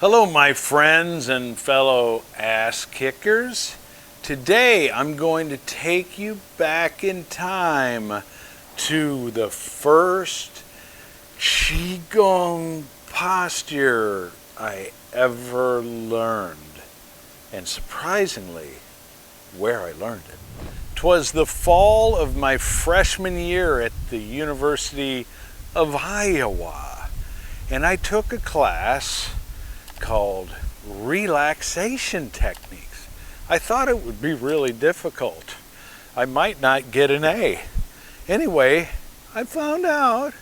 Hello, my friends and fellow ass kickers. Today I'm going to take you back in time to the first Qigong posture I ever learned, and surprisingly, where I learned it. 'Twas the fall of my freshman year at the University of Iowa, and I took a class called relaxation techniques. I thought it would be really difficult. I might not get an A. Anyway, I found out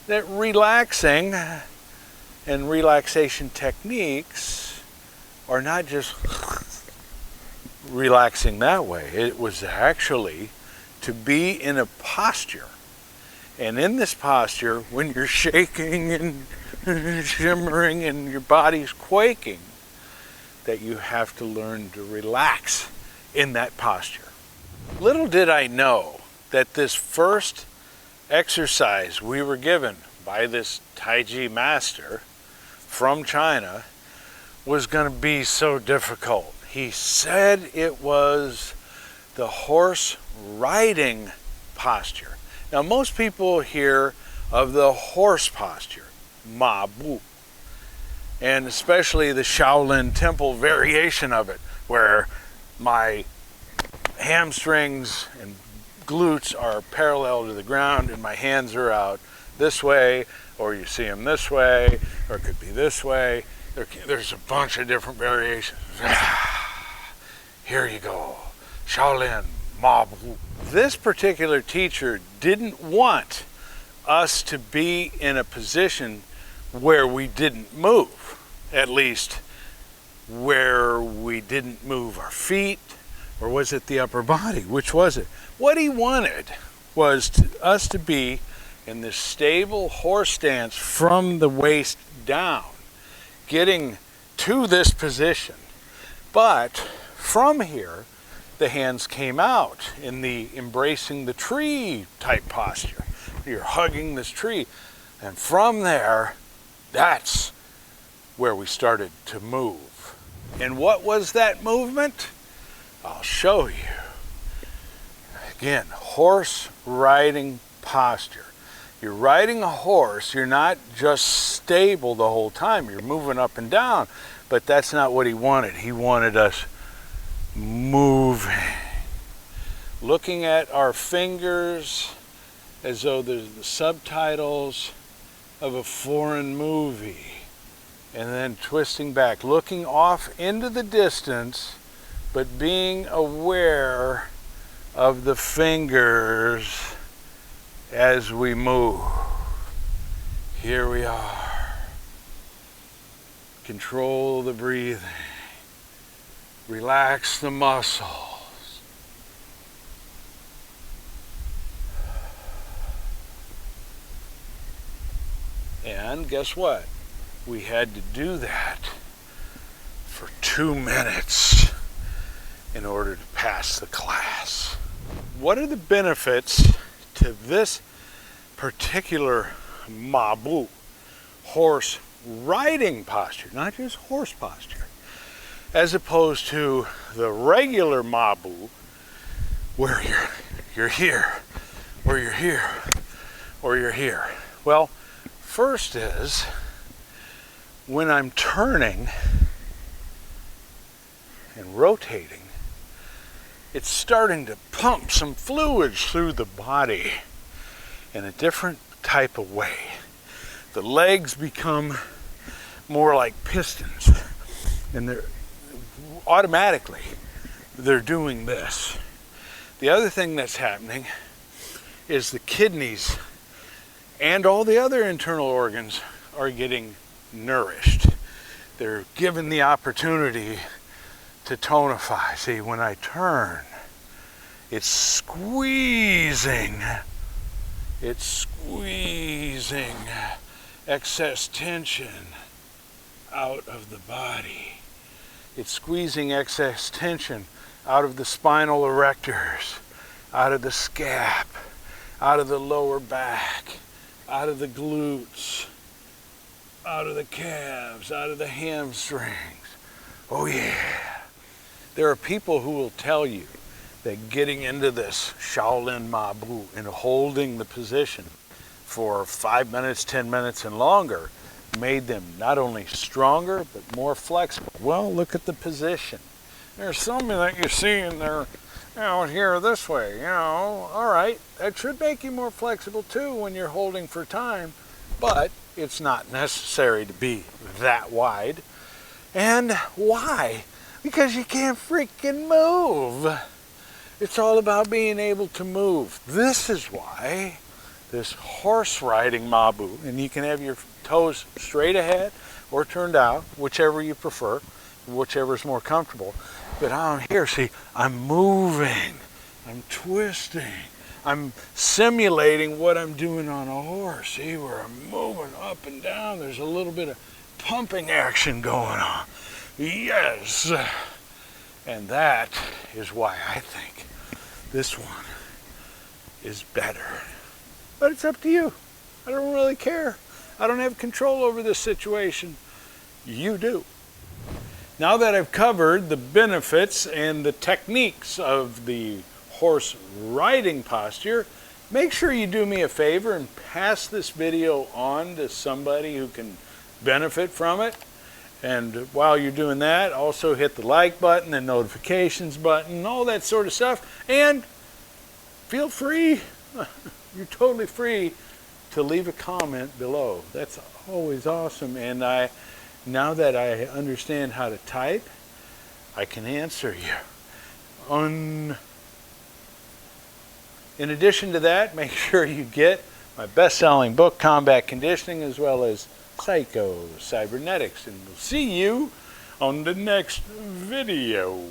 that relaxing and relaxation techniques are not just relaxing that way. It was actually to be in a posture. And in this posture, when you're shaking and shimmering and your body's quaking, that you have to learn to relax in that posture. Little did I know that this first exercise we were given by this Tai Chi master from China was going to be so difficult. He said it was the horse riding posture. Now, most people hear of the horse posture, MaBu, and especially the Shaolin Temple variation of it, where my hamstrings and glutes are parallel to the ground and my hands are out this way, or you see them this way, or it could be this way. There's a bunch of different variations. Here you go, Shaolin MaBu. This particular teacher didn't want us to be in a position where we didn't move, at least where we didn't move our feet, or was it the upper body? Which was it? What he wanted was us to be in this stable horse stance from the waist down, getting to this position. But from here, the hands came out in the embracing the tree type posture. You're hugging this tree. And from there, that's where we started to move. And what was that movement? I'll show you. Again, horse riding posture. You're riding a horse, you're not just stable the whole time, you're moving up and down. But that's not what he wanted. He wanted us moving. Looking at our fingers as though there's the subtitles of a foreign movie, and then twisting back, looking off into the distance, but being aware of the fingers as we move. Here we are. Control the breathing. Relax the muscles. And guess what? We had to do that for 2 minutes in order to pass the class. What are the benefits to this particular MaBu, horse riding posture, not just horse posture, as opposed to the regular MaBu, where you're here, or you're here, or you're here? Well, first is when I'm turning and rotating, it's starting to pump some fluids through the body in a different type of way. The legs become more like pistons, and they're automatically doing this. The other thing that's happening is the kidneys and all the other internal organs are getting nourished. They're given the opportunity to tonify. See, when I turn, it's squeezing excess tension out of the body. It's squeezing excess tension out of the spinal erectors, out of the scap, out of the lower back, out of the glutes, out of the calves, out of the hamstrings. Oh yeah. There are people who will tell you that getting into this Shaolin MaBu and holding the position for 5 minutes, 10 minutes and longer made them not only stronger, but more flexible. Well, look at the position. There's some that you see in there, here this way, all right, that should make you more flexible too when you're holding for time, but it's not necessary to be that wide. And why? Because you can't freaking move. It's all about being able to move. This is why this horse riding MaBu, and you can have your toes straight ahead or turned out, whichever you prefer, whichever is more comfortable. But on here, see, I'm moving, I'm twisting, I'm simulating what I'm doing on a horse. See, where I'm moving up and down. There's a little bit of pumping action going on. Yes. And that is why I think this one is better. But it's up to you. I don't really care. I don't have control over this situation. You do. Now that I've covered the benefits and the techniques of the horse riding posture, make sure you do me a favor and pass this video on to somebody who can benefit from it. And while you're doing that, also hit the like button and notifications button, all that sort of stuff. And feel free, you're totally free to leave a comment below. That's always awesome. And now that I understand how to type, I can answer you. In addition to that, make sure you get my best-selling book, Combat Conditioning, as well as Psycho Cybernetics. And we'll see you on the next video.